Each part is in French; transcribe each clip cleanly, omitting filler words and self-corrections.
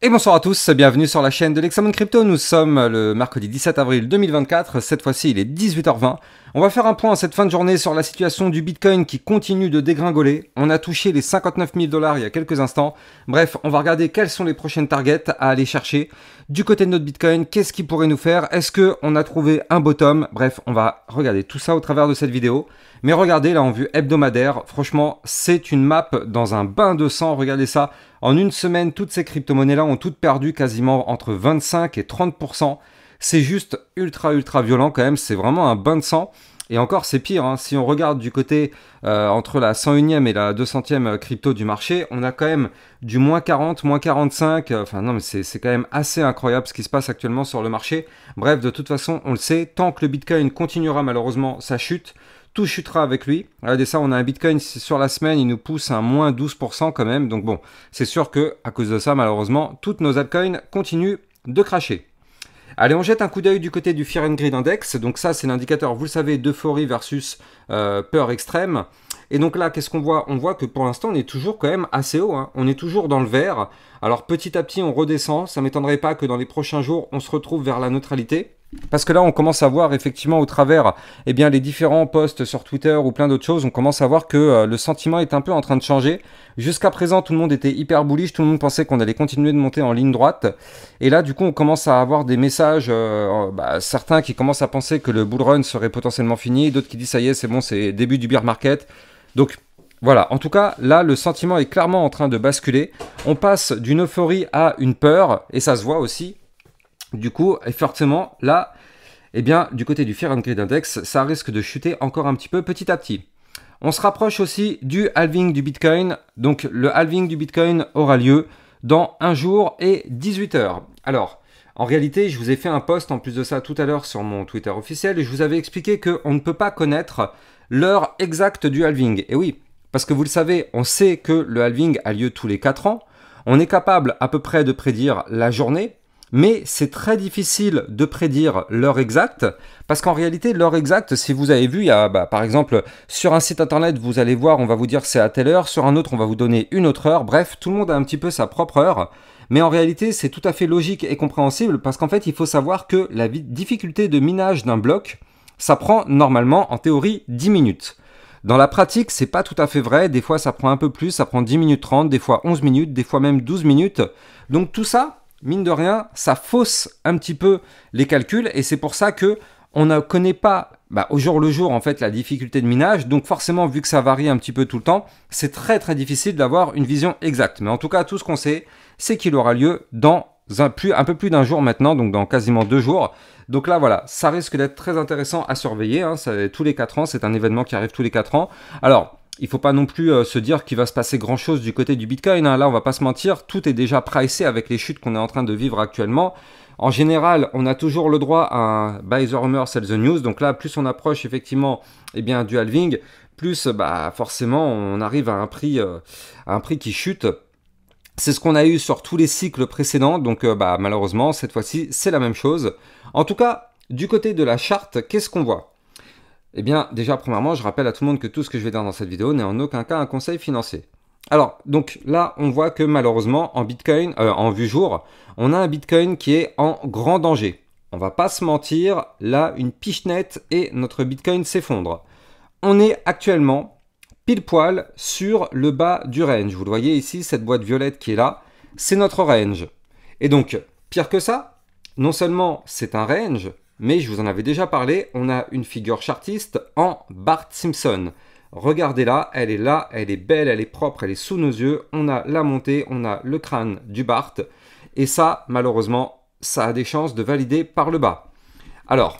Et bonsoir à tous, bienvenue sur la chaîne de l'Hexamone Crypto. Nous sommes le mercredi 17 avril 2024, cette fois-ci il est 18h20. On va faire un point en cette fin de journée sur la situation du Bitcoin qui continue de dégringoler. On a touché les 59 000 $ il y a quelques instants. Bref, on va regarder quelles sont les prochaines targets à aller chercher. Du côté de notre Bitcoin, qu'est-ce qu'il pourrait nous faire? Est-ce qu'on a trouvé un bottom? Bref, on va regarder tout ça au travers de cette vidéo. Mais regardez là en vue hebdomadaire, franchement, c'est une map dans un bain de sang. Regardez ça. En une semaine, toutes ces crypto-monnaies-là ont toutes perdu quasiment entre 25 et 30%. C'est juste ultra violent quand même. C'est vraiment un bain de sang. Et encore, c'est pire. Hein. Si on regarde du côté entre la 101e et la 200e crypto du marché, on a quand même du moins 40, moins 45. Enfin non, mais c'est quand même assez incroyable ce qui se passe actuellement sur le marché. Bref, de toute façon, on le sait, tant que le Bitcoin continuera malheureusement sa chute, tout chutera avec lui. Regardez ça, on a un Bitcoin sur la semaine, il nous pousse un moins 12% quand même. Donc bon, c'est sûr que à cause de ça, malheureusement, toutes nos altcoins continuent de cracher. Allez, on jette un coup d'œil du côté du Fear and Greed Index. Donc ça, c'est l'indicateur, vous le savez, d'euphorie versus peur extrême. Et donc là, qu'est-ce qu'on voit? On voit que pour l'instant, on est toujours quand même assez haut. Hein. On est toujours dans le vert. Alors petit à petit, on redescend. Ça ne m'étonnerait pas que dans les prochains jours, on se retrouve vers la neutralité. Parce que là, on commence à voir effectivement au travers les différents posts sur Twitter ou plein d'autres choses, on commence à voir que le sentiment est un peu en train de changer. Jusqu'à présent, tout le monde était hyper bullish, tout le monde pensait qu'on allait continuer de monter en ligne droite. Et là, du coup, on commence à avoir des messages, certains qui commencent à penser que le bull run serait potentiellement fini, d'autres qui disent ça y est, c'est bon, c'est début du bear market. Donc voilà, en tout cas, là, le sentiment est clairement en train de basculer. On passe d'une euphorie à une peur, et ça se voit aussi. Du coup, et forcément, là, eh bien, du côté du Fear and Greed Index, ça risque de chuter encore un petit peu petit à petit. On se rapproche aussi du halving du Bitcoin. Donc, le halving du Bitcoin aura lieu dans 1 jour et 18 heures. Alors, en réalité, je vous ai fait un post en plus de ça tout à l'heure sur mon Twitter officiel et je vous avais expliqué qu'on ne peut pas connaître l'heure exacte du halving. Et oui, parce que vous le savez, on sait que le halving a lieu tous les 4 ans. On est capable à peu près de prédire la journée. Mais c'est très difficile de prédire l'heure exacte, parce qu'en réalité, l'heure exacte, si vous avez vu, il y a, par exemple, sur un site internet, vous allez voir, on va vous dire c'est à telle heure, sur un autre, on va vous donner une autre heure, bref, tout le monde a un petit peu sa propre heure, mais en réalité, c'est tout à fait logique et compréhensible, parce qu'en fait, il faut savoir que la difficulté de minage d'un bloc, ça prend normalement, en théorie, 10 minutes. Dans la pratique, c'est pas tout à fait vrai, des fois ça prend un peu plus, ça prend 10 minutes 30, des fois 11 minutes, des fois même 12 minutes, donc tout ça, mine de rien, ça fausse un petit peu les calculs et c'est pour ça que on ne connaît pas au jour le jour en fait la difficulté de minage. Donc forcément, vu que ça varie un petit peu tout le temps, c'est très difficile d'avoir une vision exacte. Mais en tout cas, tout ce qu'on sait, c'est qu'il aura lieu dans un peu plus d'un jour maintenant, donc dans quasiment 2 jours. Donc là, voilà, ça risque d'être très intéressant à surveiller. Hein. Tous les 4 ans, c'est un événement qui arrive tous les 4 ans. Alors, il ne faut pas non plus se dire qu'il va se passer grand-chose du côté du Bitcoin. Hein. Là, on ne va pas se mentir, tout est déjà pricé avec les chutes qu'on est en train de vivre actuellement. En général, on a toujours le droit à un buy the rumor, sell the news. Donc là, plus on approche effectivement du halving, plus forcément on arrive à un prix qui chute. C'est ce qu'on a eu sur tous les cycles précédents. Donc malheureusement, cette fois-ci, c'est la même chose. En tout cas, du côté de la charte, qu'est-ce qu'on voit ? Eh bien, déjà, premièrement, je rappelle à tout le monde que tout ce que je vais dire dans cette vidéo n'est en aucun cas un conseil financier. Alors, donc là, on voit que malheureusement, en Bitcoin, en vue jour, on a un Bitcoin qui est en grand danger. On va pas se mentir, là, une pichenette et notre Bitcoin s'effondre. On est actuellement pile poil sur le bas du range. Vous le voyez ici, cette boîte violette qui est là, c'est notre range. Et donc, pire que ça, non seulement c'est un range, mais je vous en avais déjà parlé, on a une figure chartiste en Bart Simpson. Regardez-la, elle est belle, elle est propre, elle est sous nos yeux. On a la montée, on a le crâne du Bart. Et ça, malheureusement, ça a des chances de valider par le bas. Alors,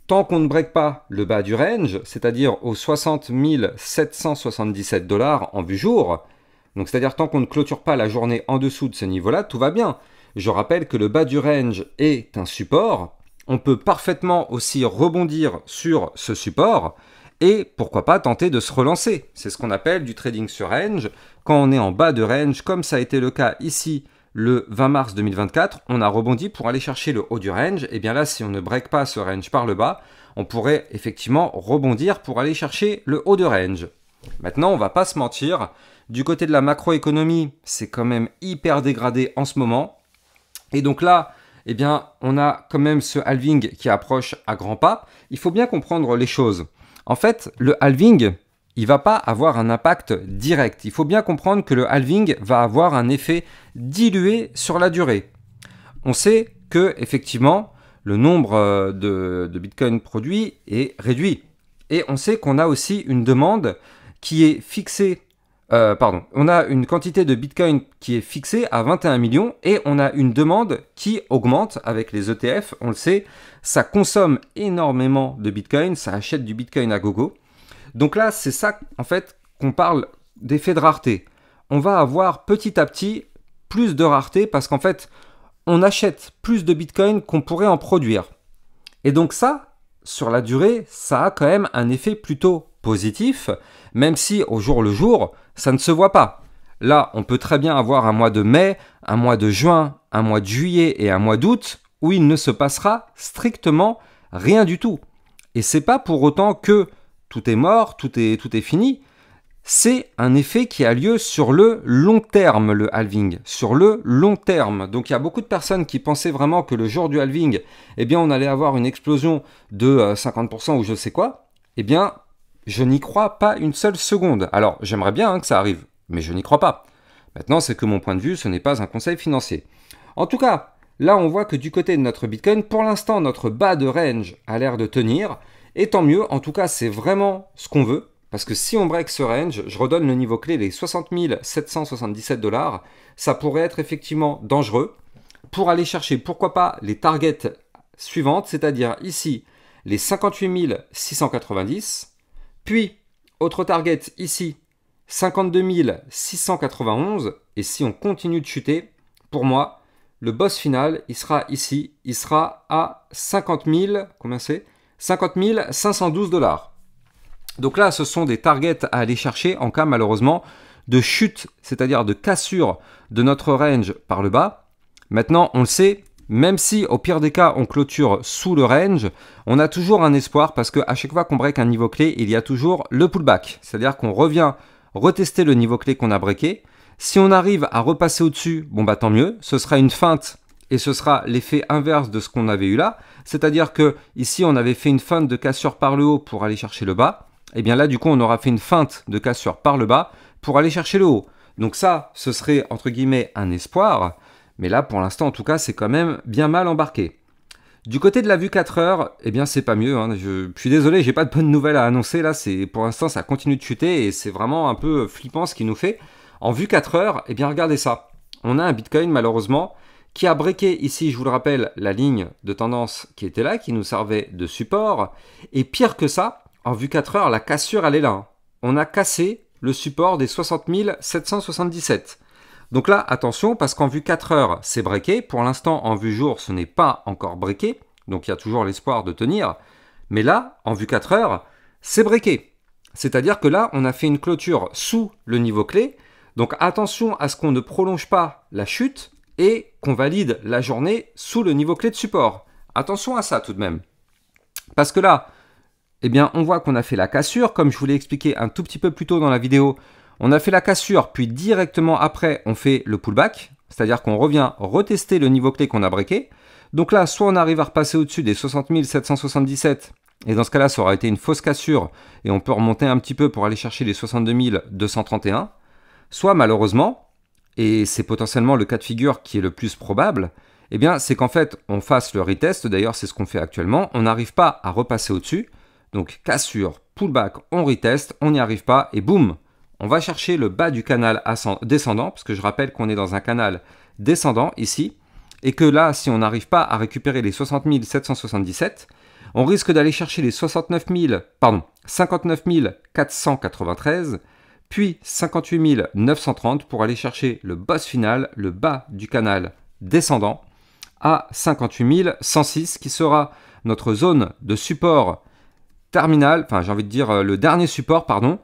tant qu'on ne break pas le bas du range, c'est-à-dire aux 60 777 $ en vue jour, donc c'est-à-dire tant qu'on ne clôture pas la journée en dessous de ce niveau-là, tout va bien. Je rappelle que le bas du range est un support. On peut parfaitement aussi rebondir sur ce support et pourquoi pas tenter de se relancer. C'est ce qu'on appelle du trading sur range. Quand on est en bas de range, comme ça a été le cas ici le 20 mars 2024, on a rebondi pour aller chercher le haut du range. Et bien là, si on ne break pas ce range par le bas, on pourrait effectivement rebondir pour aller chercher le haut de range. Maintenant, on va pas se mentir, du côté de la macroéconomie, c'est quand même hyper dégradé en ce moment. Et donc là, eh bien, on a quand même ce halving qui approche à grands pas. Il faut bien comprendre les choses. En fait, le halving, il ne va pas avoir un impact direct. Il faut bien comprendre que le halving va avoir un effet dilué sur la durée. On sait que, effectivement, le nombre de Bitcoin produits est réduit. Et on sait qu'on a aussi une demande qui est fixée. On a une quantité de Bitcoin qui est fixée à 21 millions et on a une demande qui augmente avec les ETF. On le sait, ça consomme énormément de Bitcoin, ça achète du Bitcoin à gogo. Donc là, c'est ça, en fait, qu'on parle d'effet de rareté. On va avoir petit à petit plus de rareté parce qu'en fait, on achète plus de Bitcoin qu'on pourrait en produire. Et donc ça, sur la durée, ça a quand même un effet plutôt positif, même si au jour le jour, ça ne se voit pas. Là, on peut très bien avoir un mois de mai, un mois de juin, un mois de juillet et un mois d'août où il ne se passera strictement rien du tout. Et c'est pas pour autant que tout est mort, tout est fini. C'est un effet qui a lieu sur le long terme, le halving, sur le long terme. Donc il y a beaucoup de personnes qui pensaient vraiment que le jour du halving, eh bien on allait avoir une explosion de 50% ou je sais quoi. Eh bien, je n'y crois pas une seule seconde. Alors, j'aimerais bien que ça arrive, mais je n'y crois pas. Maintenant, c'est que mon point de vue, ce n'est pas un conseil financier. En tout cas, là, on voit que du côté de notre Bitcoin, pour l'instant, notre bas de range a l'air de tenir. Et tant mieux, en tout cas, c'est vraiment ce qu'on veut. Parce que si on break ce range, je redonne le niveau clé, les 60 777 $, ça pourrait être effectivement dangereux pour aller chercher, pourquoi pas, les targets suivantes, c'est-à-dire ici, les 58 690, puis, autre target ici, 52 691, et si on continue de chuter, pour moi, le boss final, il sera ici, il sera à 50 000, combien c'est 50 512 $. Donc là, ce sont des targets à aller chercher en cas malheureusement de chute, c'est-à-dire de cassure de notre range par le bas. Maintenant, on le sait, même si au pire des cas, on clôture sous le range, on a toujours un espoir parce qu'à chaque fois qu'on break un niveau clé, il y a toujours le pullback. C'est-à-dire qu'on revient retester le niveau clé qu'on a breaké. Si on arrive à repasser au-dessus, bon bah tant mieux, ce sera une feinte et ce sera l'effet inverse de ce qu'on avait eu là. C'est-à-dire que ici, on avait fait une feinte de cassure par le haut pour aller chercher le bas. Et bien là, du coup, on aura fait une feinte de cassure par le bas pour aller chercher le haut. Donc ça, ce serait entre guillemets un espoir. Mais là, pour l'instant, en tout cas, c'est quand même bien mal embarqué. Du côté de la vue 4 heures, eh bien, c'est pas mieux. Hein. Je suis désolé, j'ai pas de bonnes nouvelles à annoncer. Là, pour l'instant, ça continue de chuter et c'est vraiment un peu flippant ce qu'il nous fait. En vue 4 heures, eh bien, regardez ça. On a un Bitcoin, malheureusement, qui a breaké ici, je vous le rappelle, la ligne de tendance qui était là, qui nous servait de support. Et pire que ça, en vue 4 heures, la cassure, elle est là. On a cassé le support des 60 777. Donc là, attention, parce qu'en vue 4 heures, c'est breaké. Pour l'instant, en vue jour, ce n'est pas encore breaké. Donc il y a toujours l'espoir de tenir. Mais là, en vue 4 heures, c'est breaké. C'est-à-dire que là, on a fait une clôture sous le niveau clé. Donc attention à ce qu'on ne prolonge pas la chute et qu'on valide la journée sous le niveau clé de support. Attention à ça tout de même. Parce que là, eh bien, on voit qu'on a fait la cassure, comme je vous l'ai expliqué un tout petit peu plus tôt dans la vidéo. On a fait la cassure, puis directement après, on fait le pullback, c'est-à-dire qu'on revient retester le niveau clé qu'on a breaké. Donc là, soit on arrive à repasser au-dessus des 60 777, et dans ce cas-là, ça aura été une fausse cassure, et on peut remonter un petit peu pour aller chercher les 62 231. Soit malheureusement, et c'est potentiellement le cas de figure qui est le plus probable, eh bien, c'est qu'en fait, on fasse le retest, d'ailleurs c'est ce qu'on fait actuellement, on n'arrive pas à repasser au-dessus. Donc cassure, pullback, on reteste, on n'y arrive pas et boum, on va chercher le bas du canal descendant, parce que je rappelle qu'on est dans un canal descendant ici, et que là, si on n'arrive pas à récupérer les 60 777, on risque d'aller chercher les 59 493, puis 58 930 pour aller chercher le boss final, le bas du canal descendant, à 58 106, qui sera notre zone de support terminal, enfin j'ai envie de dire le dernier support, pardon,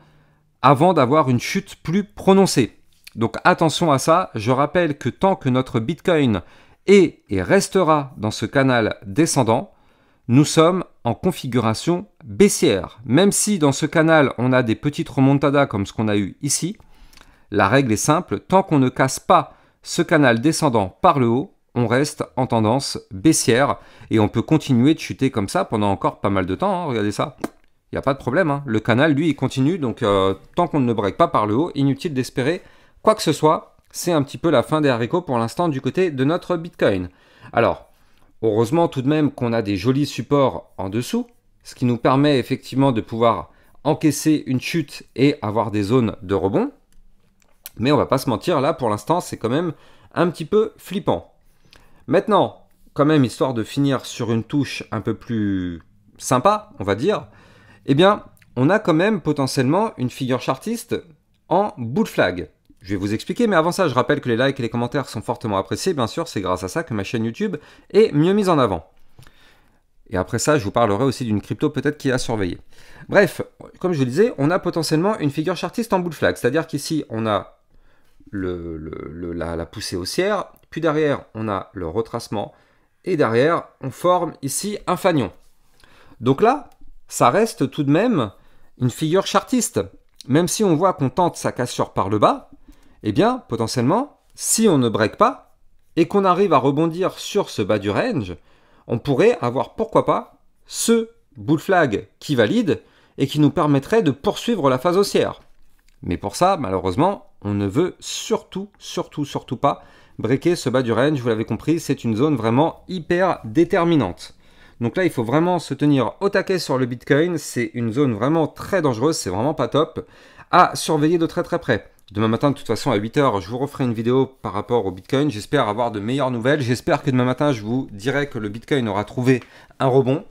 avant d'avoir une chute plus prononcée. Donc attention à ça, je rappelle que tant que notre Bitcoin est et restera dans ce canal descendant, nous sommes en configuration baissière. Même si dans ce canal on a des petites remontadas comme ce qu'on a eu ici, la règle est simple, tant qu'on ne casse pas ce canal descendant par le haut, on reste en tendance baissière et on peut continuer de chuter comme ça pendant encore pas mal de temps. Hein. Regardez ça, il n'y a pas de problème. Hein. Le canal, lui, il continue. Donc, tant qu'on ne break pas par le haut, inutile d'espérer quoi que ce soit. C'est un petit peu la fin des haricots pour l'instant du côté de notre Bitcoin. Alors, heureusement tout de même qu'on a des jolis supports en dessous, ce qui nous permet effectivement de pouvoir encaisser une chute et avoir des zones de rebond. Mais on va pas se mentir, là pour l'instant c'est quand même un petit peu flippant. Maintenant, quand même, histoire de finir sur une touche un peu plus sympa, on va dire, eh bien, on a quand même potentiellement une figure chartiste en bull flag. Je vais vous expliquer, mais avant ça, je rappelle que les likes et les commentaires sont fortement appréciés. Bien sûr, c'est grâce à ça que ma chaîne YouTube est mieux mise en avant. Et après ça, je vous parlerai aussi d'une crypto peut-être qui est à surveiller. Bref, comme je vous disais, on a potentiellement une figure chartiste en bull flag. C'est-à-dire qu'ici, on a la poussée haussière, puis derrière, on a le retracement, et derrière, on forme ici un fanion. Donc là, ça reste tout de même une figure chartiste. Même si on voit qu'on tente sa cassure par le bas, eh bien, potentiellement, si on ne break pas, et qu'on arrive à rebondir sur ce bas du range, on pourrait avoir, pourquoi pas, ce bull flag qui valide, et qui nous permettrait de poursuivre la phase haussière. Mais pour ça, malheureusement, on ne veut surtout pas breaker ce bas du range. Vous l'avez compris, c'est une zone vraiment hyper déterminante. Donc là, il faut vraiment se tenir au taquet sur le Bitcoin. C'est une zone vraiment très dangereuse, c'est vraiment pas top. À surveiller de très près. Demain matin, de toute façon, à 8 h, je vous referai une vidéo par rapport au Bitcoin. J'espère avoir de meilleures nouvelles. J'espère que demain matin, je vous dirai que le Bitcoin aura trouvé un rebond.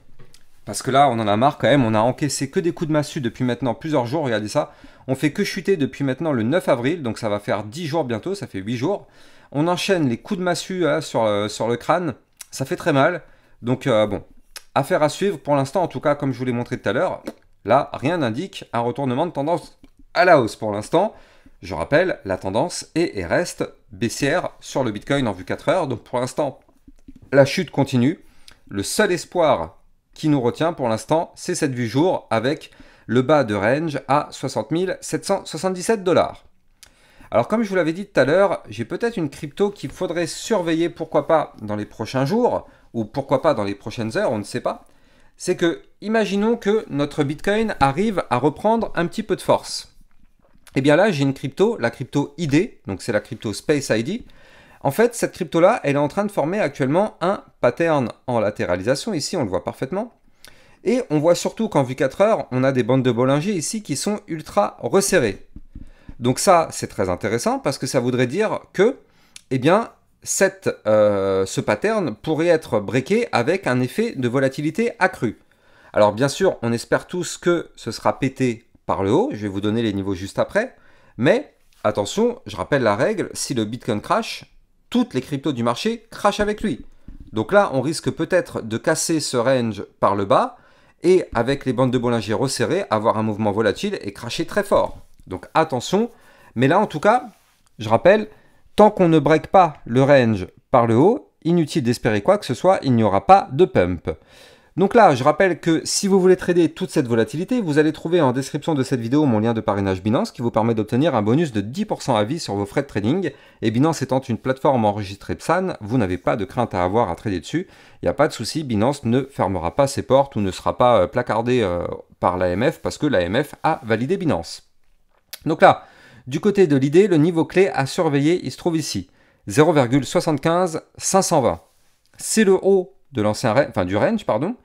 Parce que là, on en a marre quand même. On a encaissé que des coups de massue depuis maintenant plusieurs jours. Regardez ça. On fait que chuter depuis maintenant le 9 avril. Donc ça va faire 10 jours bientôt. Ça fait 8 jours. On enchaîne les coups de massue là, sur le crâne. Ça fait très mal. Donc bon, affaire à suivre. Pour l'instant, en tout cas, comme je vous l'ai montré tout à l'heure, là, rien n'indique un retournement de tendance à la hausse pour l'instant. Je rappelle, la tendance est et reste baissière sur le Bitcoin en vue 4 heures. Donc pour l'instant, la chute continue. Le seul espoir qui nous retient pour l'instant, c'est cette vue jour avec le bas de range à 60 777 $. Alors comme je vous l'avais dit tout à l'heure, j'ai peut-être une crypto qu'il faudrait surveiller, pourquoi pas dans les prochains jours, ou pourquoi pas dans les prochaines heures, on ne sait pas. C'est que, imaginons que notre Bitcoin arrive à reprendre un petit peu de force. Et bien là, j'ai une crypto, la crypto ID, donc c'est la crypto Space ID. En fait, cette crypto-là, elle est en train de former actuellement un pattern en latéralisation. Ici, on le voit parfaitement. Et on voit surtout qu'en vue 4 heures, on a des bandes de Bollinger ici qui sont ultra resserrées. Donc ça, c'est très intéressant parce que ça voudrait dire que, eh bien, ce pattern pourrait être breaké avec un effet de volatilité accru. Alors bien sûr, on espère tous que ce sera pété par le haut. Je vais vous donner les niveaux juste après. Mais attention, je rappelle la règle, si le Bitcoin crash, toutes les cryptos du marché crachent avec lui. Donc là, on risque peut-être de casser ce range par le bas et avec les bandes de Bollinger resserrées, avoir un mouvement volatile et crasher très fort. Donc attention, mais là en tout cas, je rappelle, tant qu'on ne break pas le range par le haut, inutile d'espérer quoi que ce soit, il n'y aura pas de pump. Donc là, je rappelle que si vous voulez trader toute cette volatilité, vous allez trouver en description de cette vidéo mon lien de parrainage Binance qui vous permet d'obtenir un bonus de 10% à vie sur vos frais de trading. Et Binance étant une plateforme enregistrée PSAN, vous n'avez pas de crainte à avoir à trader dessus. Il n'y a pas de souci, Binance ne fermera pas ses portes ou ne sera pas placardé par l'AMF parce que l'AMF a validé Binance. Donc là, du côté de l'idée, le niveau clé à surveiller, il se trouve ici. 0,75520. C'est le haut de du range, pardon.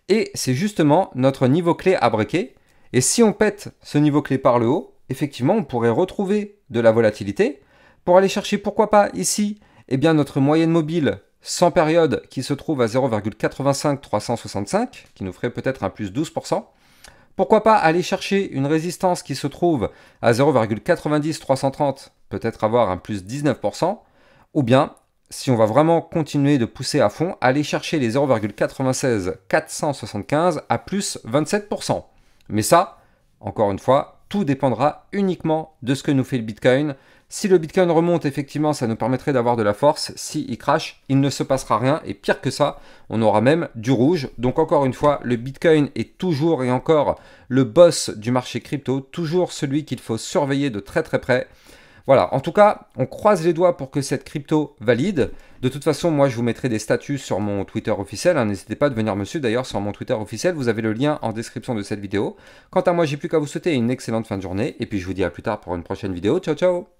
Et c'est justement notre niveau clé à breaker. Et si on pète ce niveau clé par le haut, effectivement, on pourrait retrouver de la volatilité pour aller chercher, pourquoi pas, ici, eh bien, notre moyenne mobile sans période qui se trouve à 0,85365, qui nous ferait peut-être un plus 12%. Pourquoi pas aller chercher une résistance qui se trouve à 0,90330, peut-être avoir un plus 19%, ou bien, si on va vraiment continuer de pousser à fond, aller chercher les 0,96475 à plus 27%. Mais ça, encore une fois, tout dépendra uniquement de ce que nous fait le Bitcoin. Si le Bitcoin remonte, effectivement, ça nous permettrait d'avoir de la force. Si il crash, il ne se passera rien. Et pire que ça, on aura même du rouge. Donc encore une fois, le Bitcoin est toujours et encore le boss du marché crypto, toujours celui qu'il faut surveiller de très près. Voilà, en tout cas, on croise les doigts pour que cette crypto valide. De toute façon, moi, je vous mettrai des statuts sur mon Twitter officiel. N'hésitez pas à venir me suivre d'ailleurs sur mon Twitter officiel. Vous avez le lien en description de cette vidéo. Quant à moi, j'ai plus qu'à vous souhaiter une excellente fin de journée. Et puis, je vous dis à plus tard pour une prochaine vidéo. Ciao, ciao!